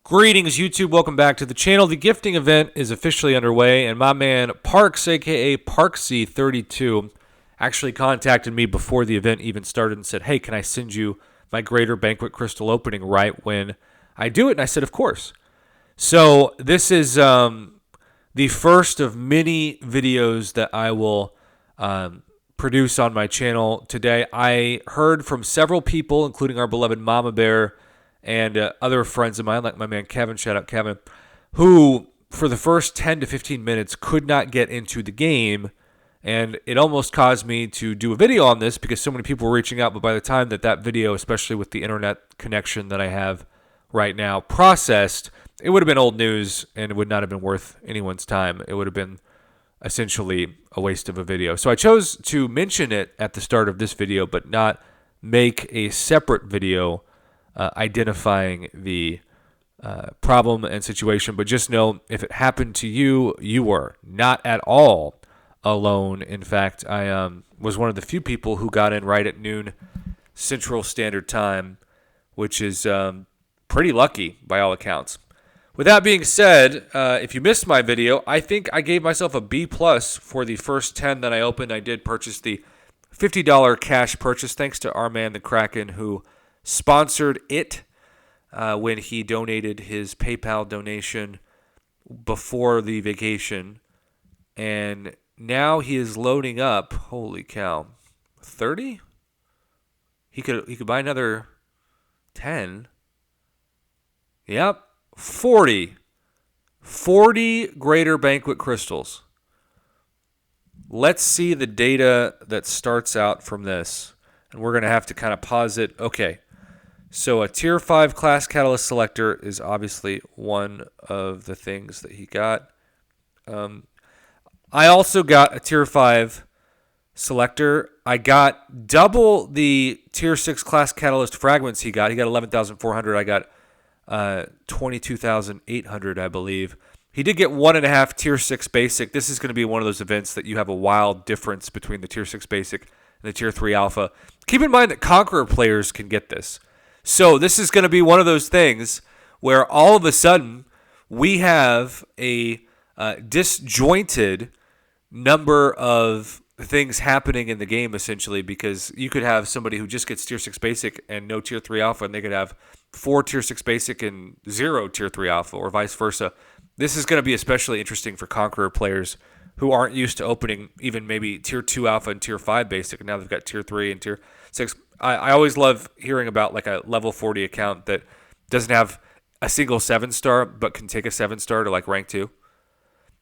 Greetings, YouTube. Welcome back to the channel. The gifting event is officially underway, and my man Parks, a.k.a. Parksy32, actually contacted me before the event even started and said, hey, can I send you my Greater Banquet Crystal opening right when I do it? And I said, of course. So this is the first of many videos that I will produce on my channel today. I heard from several people, including our beloved Mama Bear, and other friends of mine, like my man Kevin, shout out Kevin, who for the first 10 to 15 minutes could not get into the game. And it almost caused me to do a video on this because so many people were reaching out. But by the time that video, especially with the internet connection that I have right now, processed, it would have been old news and it would not have been worth anyone's time. It would have been essentially a waste of a video. So I chose to mention it at the start of this video, but not make a separate video identifying the problem and situation. But just know, if it happened to you, you were not at all alone. In fact, I was one of the few people who got in right at noon Central Standard Time, which is pretty lucky by all accounts. With that being said, if you missed my video, I think I gave myself a B+ for the first 10 that I opened. I did purchase the $50 cash purchase, thanks to our man, the Kraken, who sponsored it when he donated his PayPal donation before the vacation. And now he is loading up, holy cow, 30? He could buy another 10. Yep, 40. 40 Greater Banquet Crystals. Let's see the data that starts out from this. And we're going to have to kind of pause it. Okay. So a Tier 5 Class Catalyst Selector is obviously one of the things that he got. I also got a Tier 5 Selector. I got double the Tier 6 Class Catalyst Fragments he got. He got 11,400. I got 22,800, I believe. He did get 1.5 Tier 6 Basic. This is going to be one of those events that you have a wild difference between the Tier 6 Basic and the Tier 3 Alpha. Keep in mind that Conqueror players can get this. So this is going to be one of those things where all of a sudden we have a disjointed number of things happening in the game, essentially, because you could have somebody who just gets Tier 6 Basic and no Tier 3 Alpha, and they could have 4 Tier 6 Basic and 0 Tier 3 Alpha, or vice versa. This is going to be especially interesting for Conqueror players who aren't used to opening even maybe Tier 2 Alpha and Tier 5 Basic, and now they've got Tier 3 and Tier 6. I always love hearing about like a level 40 account that doesn't have a single 7-star but can take a 7-star to like rank 2.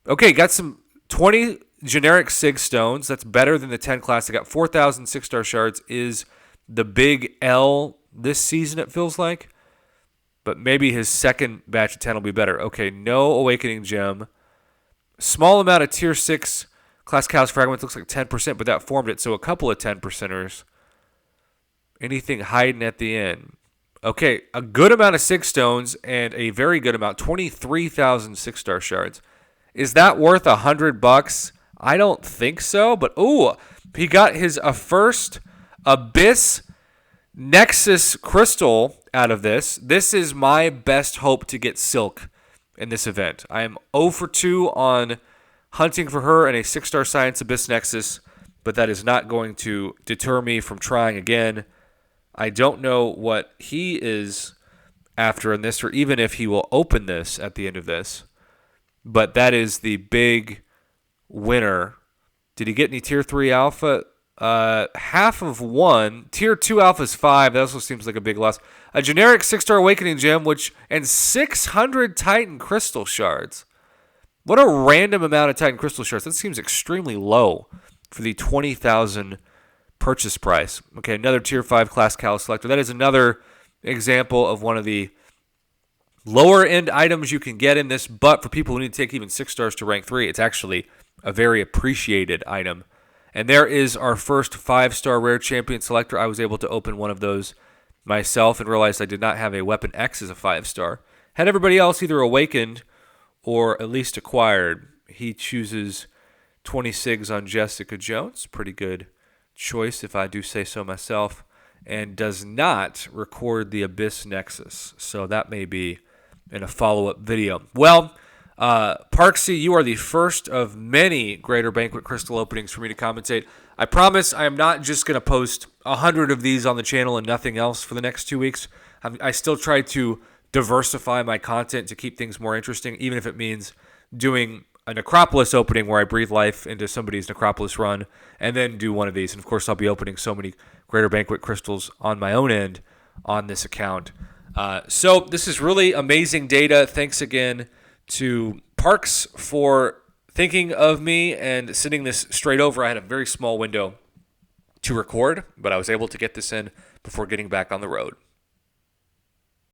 Okay, got some 20 generic Sig Stones. That's better than the 10 class. I got 4,000 6-star shards is the big L this season, it feels like. But maybe his second batch of 10 will be better. Okay, no Awakening Gem. Small amount of Tier 6 Class Catalyst Fragments, looks like 10%, but that formed it, so a couple of 10%ers. Anything hiding at the end? Okay, a good amount of 6 stones and a very good amount, 23,000 6-star shards. Is that worth $100? I don't think so, but ooh, he got his first Abyss Nexus Crystal out of this. This is my best hope to get Silk in this event. I am 0 for 2 on hunting for her in a 6-star Science Abyss Nexus, but that is not going to deter me from trying again. I don't know what he is after in this, or even if he will open this at the end of this. But that is the big winner. Did he get any Tier 3 Alpha? Half of 1. Tier 2 Alpha is 5. That also seems like a big loss. A generic 6-star Awakening Gem, and 600 Titan Crystal Shards. What a random amount of Titan Crystal Shards. That seems extremely low for the 20,000 purchase price. Okay, another Tier 5 Class Catalyst Selector. That is another example of one of the lower end items you can get in this, but for people who need to take even 6 stars to rank 3, it's actually a very appreciated item. And there is our first 5-star Rare Champion Selector. I was able to open one of those myself and realized I did not have a Weapon X as a 5-star. Had everybody else either awakened or at least acquired. He chooses 20 SIGs on Jessica Jones. Pretty good choice, if I do say so myself. And does not record the Abyss Nexus. So that may be in a follow-up video. Well, Parksy, you are the first of many Greater Banquet crystal openings for me to commentate. I promise I am not just going to post 100 of these on the channel and nothing else for the next 2 weeks. I still try to diversify my content to keep things more interesting, even if it means doing a Necropolis opening where I breathe life into somebody's Necropolis run and then do one of these. And of course, I'll be opening so many Greater Banquet crystals on my own end on this account. So this is really amazing data. Thanks again to Parks for thinking of me and sending this straight over. I had a very small window to record, but I was able to get this in before getting back on the road.